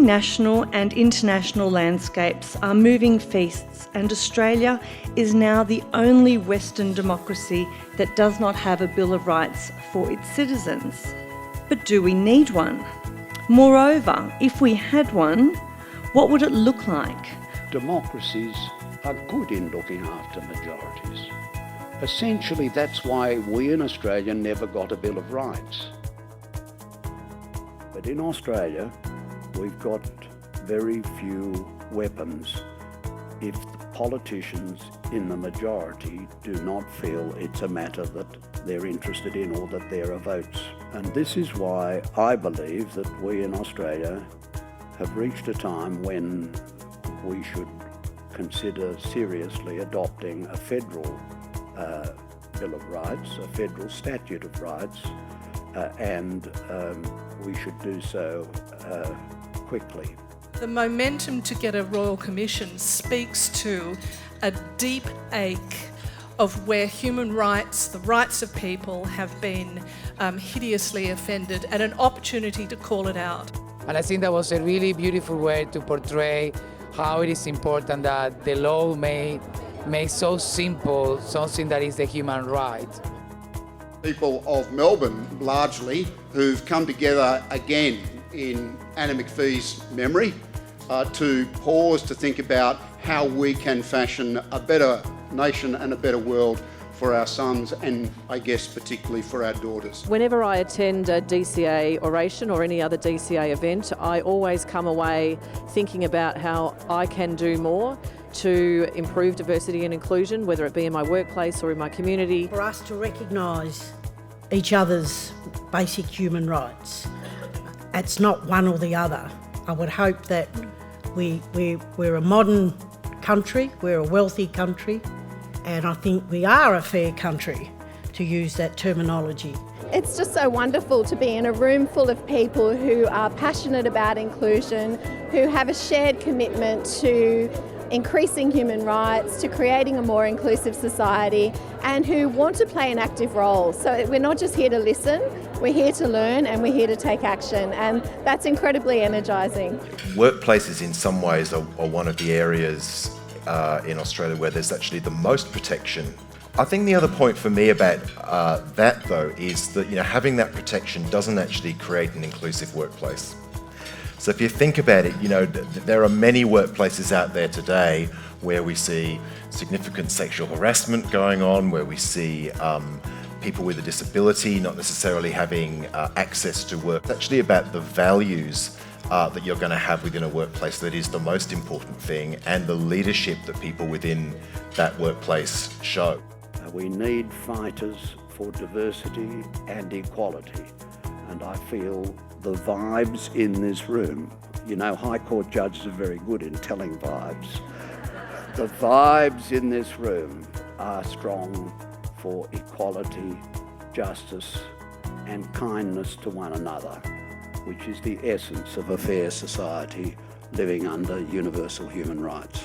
national and international landscapes are moving feasts, and Australia is now the only Western democracy that does not have a Bill of Rights for its citizens. But do we need one? Moreover, if we had one, what would it look like? Democracies are good in looking after majorities. Essentially, that's why we in Australia never got a Bill of Rights. But in Australia, we've got very few weapons if the politicians in the majority do not feel it's a matter that they're interested in or that there are votes. And this is why I believe that we in Australia have reached a time when we should consider seriously adopting a federal Bill of Rights, a federal statute of rights, and we should do so quickly. The momentum to get a Royal Commission speaks to a deep ache of where human rights, the rights of people, have been hideously offended, and an opportunity to call it out. And I think that was a really beautiful way to portray how it is important that the law may make so simple something that is the human right. People of Melbourne, largely, who've come together again in Anna McPhee's memory to pause to think about how we can fashion a better nation and a better world for our sons and, I guess, particularly for our daughters. Whenever I attend a DCA Oration or any other DCA event, I always come away thinking about how I can do more to improve diversity and inclusion, whether it be in my workplace or in my community. For us to recognise each other's basic human rights. It's not one or the other. I would hope that we're a modern country, we're a wealthy country, and I think we are a fair country, to use that terminology. It's just so wonderful to be in a room full of people who are passionate about inclusion, who have a shared commitment to increasing human rights, to creating a more inclusive society, and who want to play an active role. So we're not just here to listen, we're here to learn and we're here to take action, and that's incredibly energising. Workplaces in some ways are one of the areas in Australia where there's actually the most protection. I think the other point for me about that though is that having that protection doesn't actually create an inclusive workplace. So if you think about it, there are many workplaces out there today where we see significant sexual harassment going on, where we see people with a disability not necessarily having access to work. It's actually about the values that you're going to have within a workplace that is the most important thing, and the leadership that people within that workplace show. We need fighters for diversity and equality, and I feel the vibes in this room, High Court judges are very good in telling vibes. The vibes in this room are strong for equality, justice, and kindness to one another, which is the essence of a fair society living under universal human rights.